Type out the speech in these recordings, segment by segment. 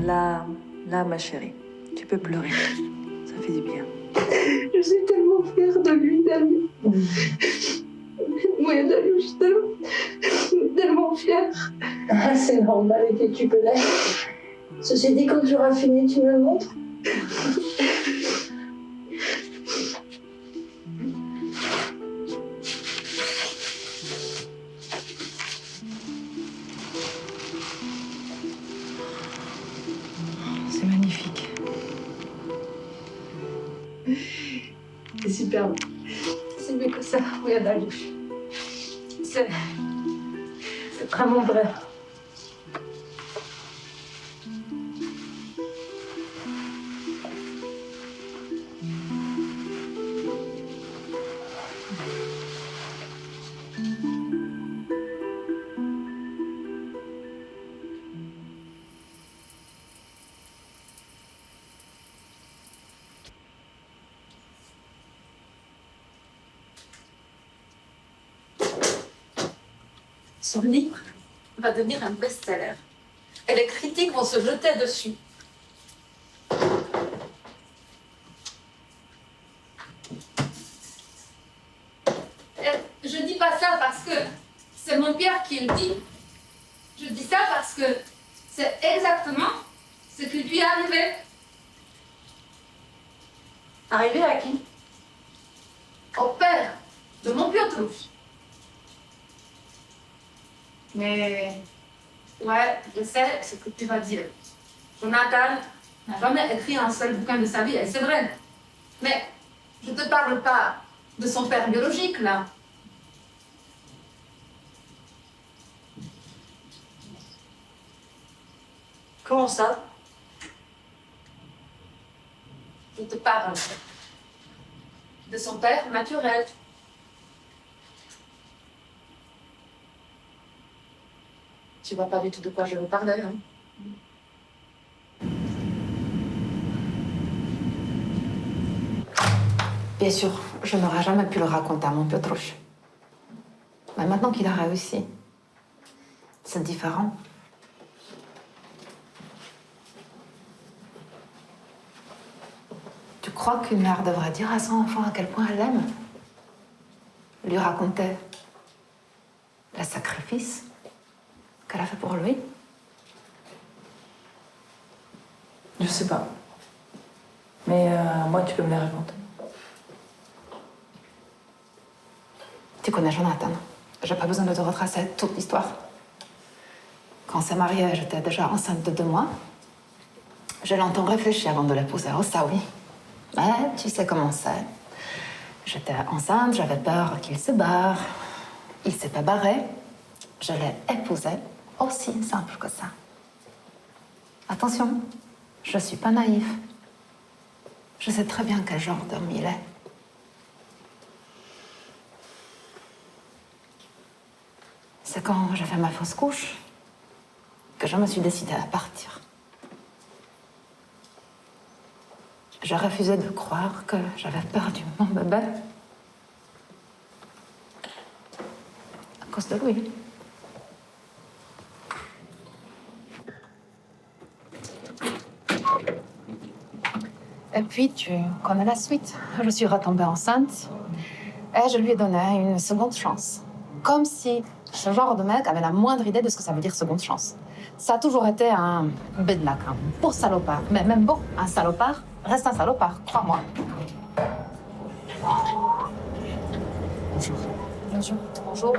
Là, ma chérie, tu peux pleurer. Ça fait du bien. Je suis tellement fière de lui, Dani. Oui, Dani, je suis tellement fière. Ah, c'est normal que tu peux l'être. Ceci dit, quand tu auras fini, tu me le montres. C'est magnifique. C'est superbe. C'est mieux que ça. Oui, Dani. C'est vraiment vrai. Son livre va devenir un best-seller. Et les critiques vont se jeter dessus. Et je dis pas ça parce que c'est mon père qui le dit. Je dis ça parce que c'est exactement ce qui lui est arrivé. Arrivé à qui? Au père de mon Piotruś. Mais, ouais, je sais ce que tu vas dire. Jonathan n'a jamais écrit un seul bouquin de sa vie, et c'est vrai. Mais je te parle pas de son père biologique, là. Comment ça? Je te parle de son père naturel. Tu vois pas du tout de quoi je veux parler, hein? Bien sûr, je n'aurais jamais pu le raconter à mon Piotruś. Mais maintenant qu'il a réussi, c'est différent. Tu crois qu'une mère devrait dire à son enfant à quel point elle l'aime? Lui raconter le sacrifice qu'elle a fait pour lui? Je sais pas. Mais moi, tu peux me les raconter. Tu connais Jonathan. J'ai pas besoin de te retracer toute l'histoire. Quand on s'est mariés, j'étais déjà enceinte de 2 mois. J'ai longtemps réfléchi avant de l'épouser. Oh, ça oui. Mais tu sais comment c'est. J'étais enceinte, j'avais peur qu'il se barre. Il s'est pas barré. Je l'ai épousé. Aussi simple que ça. Attention, je suis pas naïve. Je sais très bien quel genre d'homme il est. C'est quand j'ai fait ma fausse couche que je me suis décidée à partir. Je refusais de croire que j'avais perdu mon bébé à cause de lui. Et puis, tu connais la suite. Je suis retombée enceinte et je lui ai donné une seconde chance. Comme si ce genre de mec avait la moindre idée de ce que ça veut dire seconde chance. Ça a toujours été un bedlac, un beau salopard. Mais même beau, un salopard reste un salopard, crois-moi. Bonjour. Bonjour. Bonjour.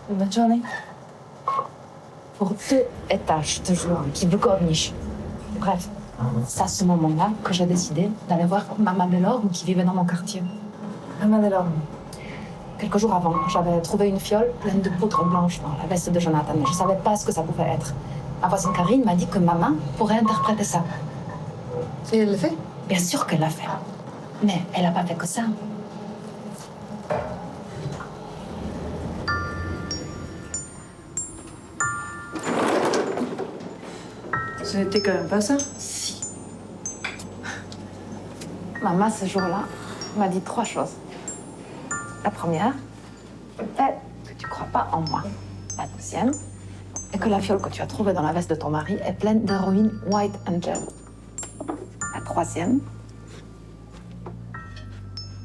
Bonne journée. Pour 2 étages, je te jure, qui vous corniche. Bref, c'est à ce moment-là que j'ai décidé d'aller voir Maman Delorme qui vivait dans mon quartier. Maman Delorme. Quelques jours avant, j'avais trouvé une fiole pleine de poudre blanche dans la veste de Jonathan, mais je ne savais pas ce que ça pouvait être. Ma voisine Karine m'a dit que ma main pourrait interpréter ça. Et elle le fait? Bien sûr qu'elle l'a fait. Mais elle n'a pas fait que ça. Ce n'était quand même pas ça. Si. Maman, ce jour-là, m'a dit 3 choses. La première est que tu ne crois pas en moi. La deuxième est que la fiole que tu as trouvée dans la veste de ton mari est pleine d'héroïne White Angel. La troisième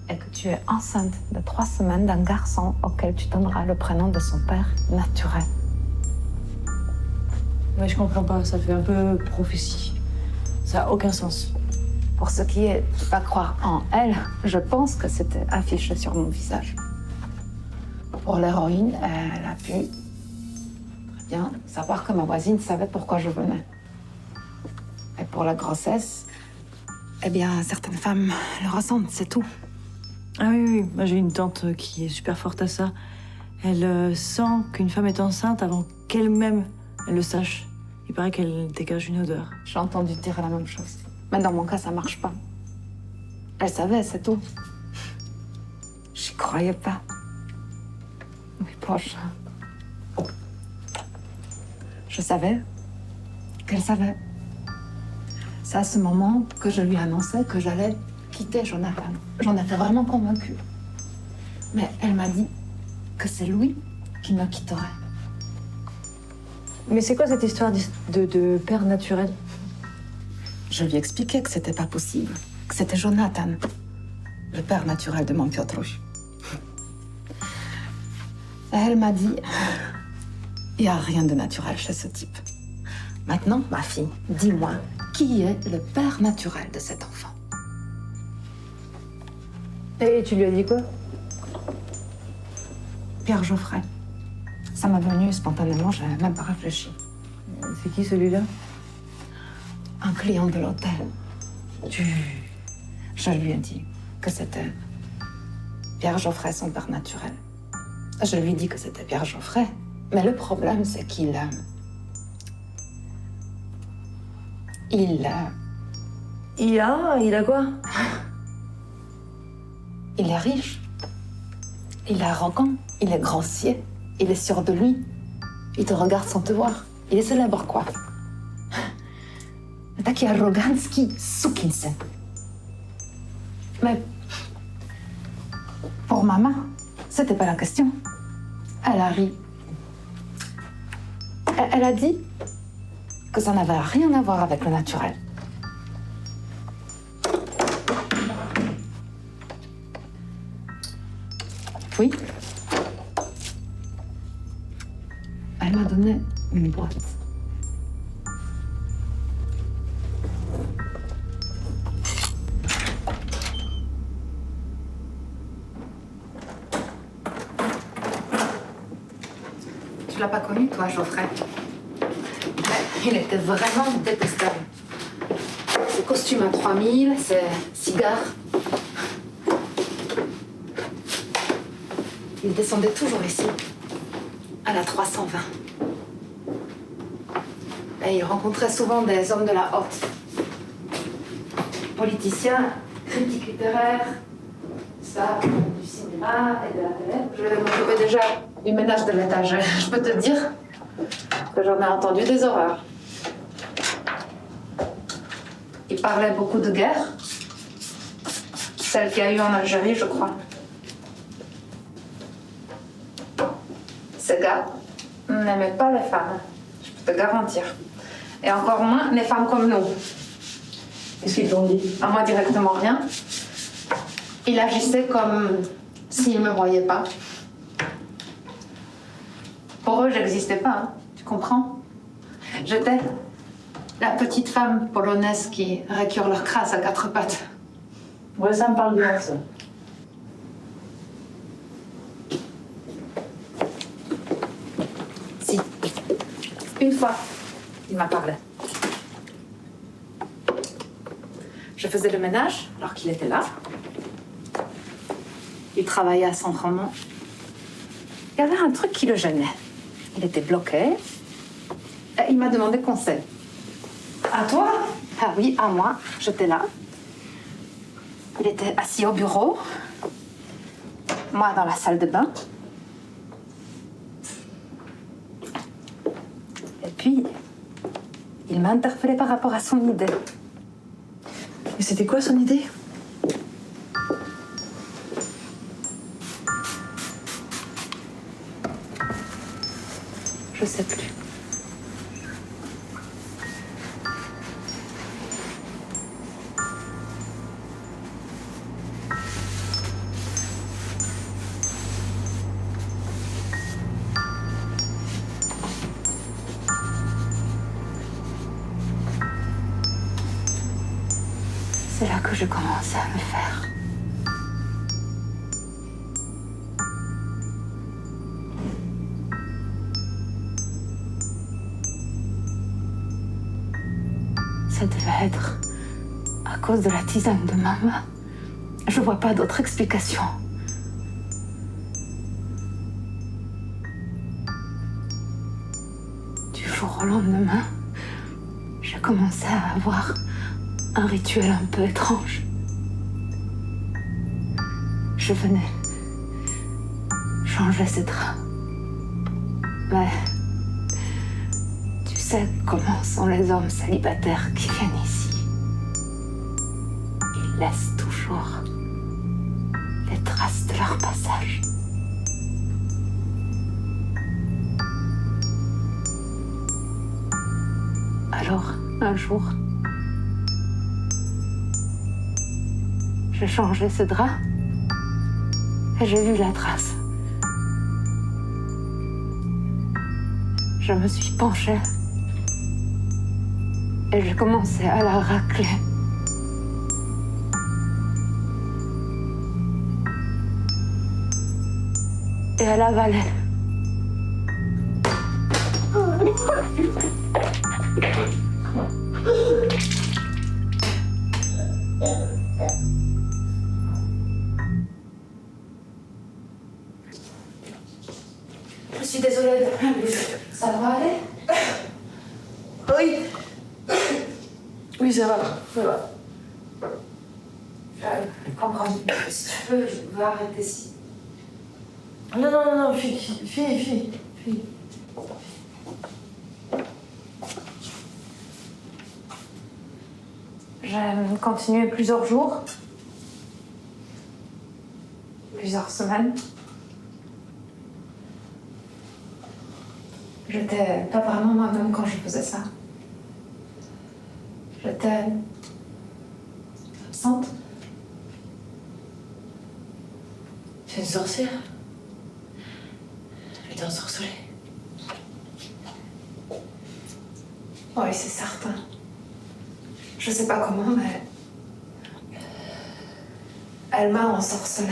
est que tu es enceinte de 3 semaines d'un garçon auquel tu donneras le prénom de son père naturel. Mais je comprends pas, ça fait un peu prophétie. Ça a aucun sens. Pour ce qui est de pas croire en elle, je pense que c'était affiché sur mon visage. Pour l'héroïne, elle a pu très bien savoir que ma voisine savait pourquoi je venais. Et pour la grossesse, eh bien, certaines femmes le ressentent, c'est tout. Ah oui, oui, moi j'ai une tante qui est super forte à ça. Elle sent qu'une femme est enceinte avant qu'elle-même elle le sache. Il paraît qu'elle dégage une odeur. J'ai entendu dire la même chose. Mais dans mon cas, ça marche pas. Elle savait, c'est tout. J'y croyais pas. Mais poche. Je savais qu'elle savait. C'est à ce moment que je lui annonçais que j'allais quitter Jonathan. J'en étais vraiment convaincue. Mais elle m'a dit que c'est lui qui me quitterait. Mais c'est quoi cette histoire de père naturel? Je lui expliquais que c'était pas possible, que c'était Jonathan, le père naturel de mon Piotruś. Et elle m'a dit, il n'y a rien de naturel chez ce type. Maintenant, ma fille, dis-moi, qui est le père naturel de cet enfant? Et tu lui as dit quoi? Pierre Geoffrey. Ça m'est venu spontanément, je n'avais même pas réfléchi. C'est qui celui-là? Un client de l'hôtel. Je lui ai dit que c'était Pierre Geoffrey, son père naturel. Je lui ai dit que c'était Pierre Geoffrey. Mais le problème, c'est qu'il a quoi? Il est riche. Il est arrogant. Il est grossier. Il est sûr de lui. Il te regarde sans te voir. Il est célèbre, quoi. Taki arrogancki sukinsyn. Mais pour maman, c'était pas la question. Elle a ri. Elle a dit que ça n'avait rien à voir avec le naturel. Puis, elle m'a donné une boîte. Tu l'as pas connu, toi, Geoffrey? Il était vraiment détestable. Ses costumes à 3000, ses cigares. Il descendait toujours ici, à la 320. Et il rencontrait souvent des hommes de la haute. Politiciens, critiques littéraires, stars du cinéma et de la télé. Je m'occupais déjà du ménage de l'étage. Je peux te dire que j'en ai entendu des horreurs. Il parlait beaucoup de guerre. Celle qu'il y a eu en Algérie, je crois. Ces gars n'aimaient pas les femmes, je peux te garantir. Et encore moins les femmes comme nous. Qu'est-ce qu'ils t'ont dit? À moi, directement rien. Il agissait comme s'il ne me voyait pas. Pour eux, j'existais pas, hein, tu comprends? J'étais la petite femme polonaise qui récure leur crasse à 4 pattes. Ouais, ça me parle bien, ça. Si. Une fois, il m'a parlé. Je faisais le ménage alors qu'il était là. Il travaillait à Saint-Romain Il y avait un truc qui le gênait. Il était bloqué. Et il m'a demandé conseil. À toi? Ah oui, à moi. J'étais là. Il était assis au bureau. Moi, dans la salle de bain. Et puis, il m'a interpellée par rapport à son idée. Et c'était quoi son idée? Je sais plus. C'est là que je commençais à me faire. Ça devait être à cause de la tisane de maman. Je vois pas d'autre explication. Du jour au lendemain, j'ai commencé à avoir un rituel un peu étrange. Je venais changer ses draps. Mais tu sais comment sont les hommes célibataires qui viennent ici. Ils laissent toujours les traces de leur passage. Alors, un jour, j'ai changé ce drap et j'ai vu la trace. Je me suis penchée et j'ai commencé à la racler. Et à l'avaler. Je suis désolée de rien, ça va aller? Oui. Oui, ça va. Ça va. Je comprends. Si tu veux, je vais arrêter ici. Non, non, non, non, fille. J'ai continué plusieurs jours, plusieurs semaines. J'étais pas vraiment moi-même quand je faisais ça. J'étais absente. C'est une sorcière. Elle était ensorcelée. Oui, c'est certain. Je sais pas comment, mais elle m'a ensorcelée.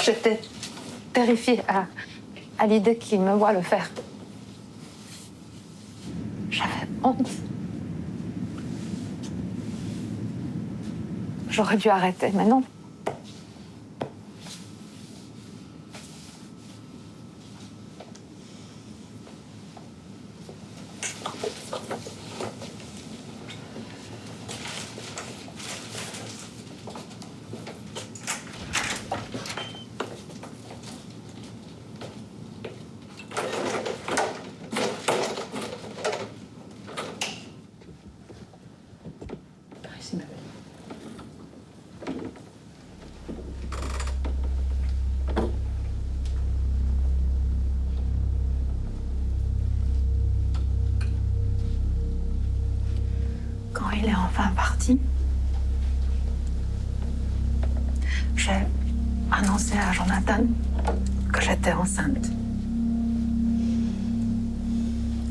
J'étais terrifiée à l'idée qu'il me voit le faire. J'avais honte. J'aurais dû arrêter, mais non. Ici même. Quand il est enfin parti, j'ai annoncé à Jonathan que j'étais enceinte.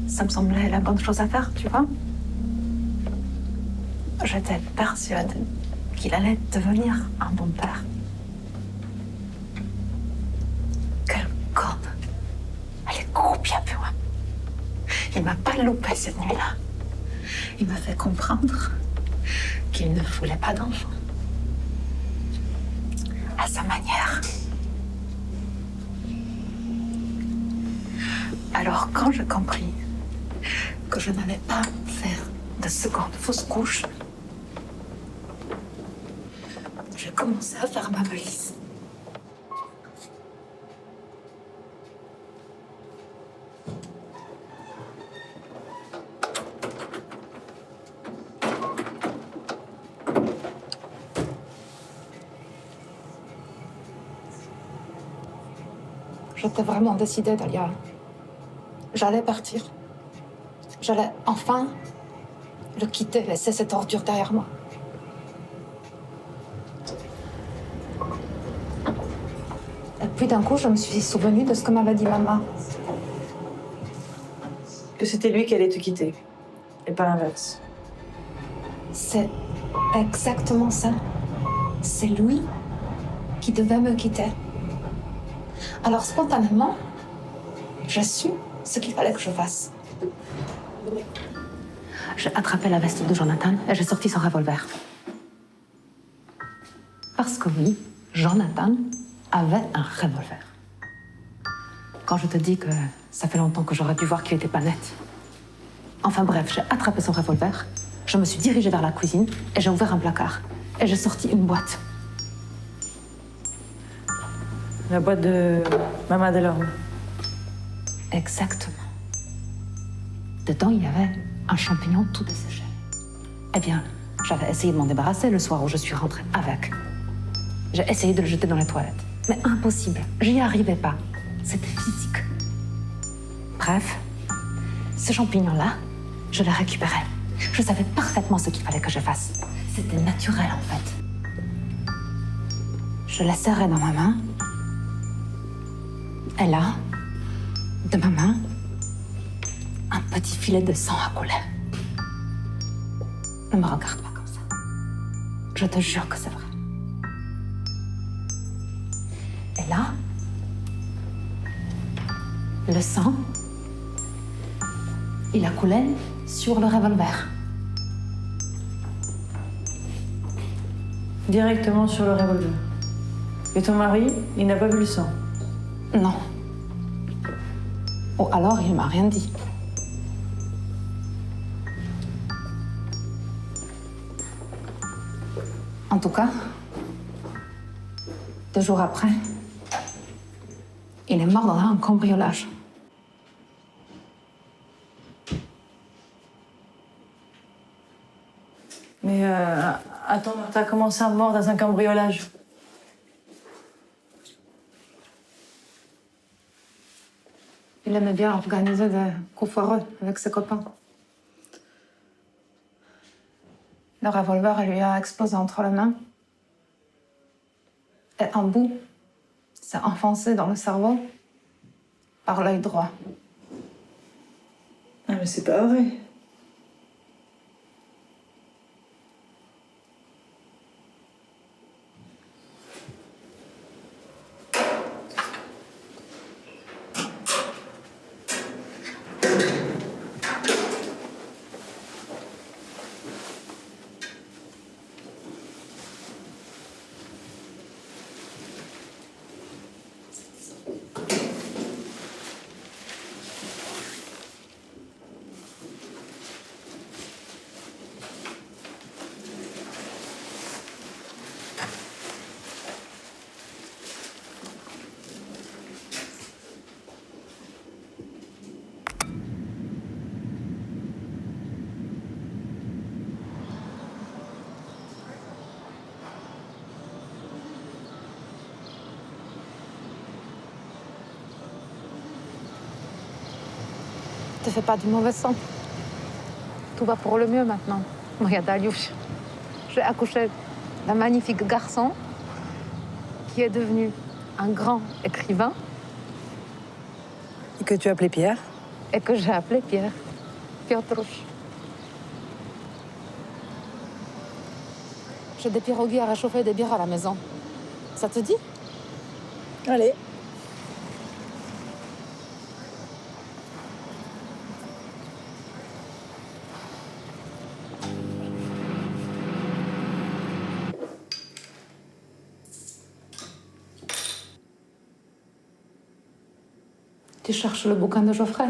Ça me semblait la bonne chose à faire, tu vois. J'étais persuadée qu'il allait devenir un bon père. Quelle conne. Elle est croupie peu. Il m'a pas loupé cette nuit-là. Il m'a fait comprendre qu'il ne voulait pas d'enfant. À sa manière. Alors, quand j'ai compris que je n'allais pas faire de seconde fausse couche, j'ai commencé à faire ma valise. J'étais vraiment décidée, Dahlia. J'allais partir. J'allais enfin le quitter, laisser cette ordure derrière moi. Et puis d'un coup, je me suis souvenue de ce que m'avait dit maman. Que c'était lui qui allait te quitter, et pas l'inverse. C'est exactement ça. C'est lui qui devait me quitter. Alors spontanément, j'ai su ce qu'il fallait que je fasse. J'ai attrapé la veste de Jonathan et j'ai sorti son revolver. Parce que oui, Jonathan avait un revolver. Quand je te dis que ça fait longtemps que j'aurais dû voir qu'il n'était pas net. Enfin bref, j'ai attrapé son revolver, je me suis dirigée vers la cuisine et j'ai ouvert un placard. Et j'ai sorti une boîte. La boîte de Maman Delorme. Exactement. Dedans, il y avait un champignon tout desséché. Eh bien, j'avais essayé de m'en débarrasser le soir où je suis rentrée avec. J'ai essayé de le jeter dans les toilettes. Mais impossible, j'y arrivais pas. C'était physique. Bref, ce champignon-là, je l'ai récupéré. Je savais parfaitement ce qu'il fallait que je fasse. C'était naturel, en fait. Je l'ai serré dans ma main. Et là, de ma main, un petit filet de sang a coulé. Ne me regarde pas comme ça. Je te jure que c'est vrai. Et là, le sang, il a coulé sur le revolver. Directement sur le revolver. Et ton mari, il n'a pas vu le sang? Non. Ou alors, il m'a rien dit. En tout cas, 2 jours après, il est mort dans un cambriolage. Mais attends, t'as commencé à mort dans un cambriolage. Il aimait bien organiser des coups foireux avec ses copains. Le revolver lui a explosé entre les mains. Et un bout s'est enfoncé dans le cerveau par l'œil droit. Ah, mais c'est pas vrai. Ne te fais pas du mauvais sang. Tout va pour le mieux maintenant. Regarde, Aliouche. J'ai accouché d'un magnifique garçon qui est devenu un grand écrivain. Et que tu as appelé Pierre? Et que j'ai appelé Pierre. Piotrush. J'ai des pirogues à réchauffer et des bières à la maison. Ça te dit? Allez. Tu cherches le bouquin de Geoffrey?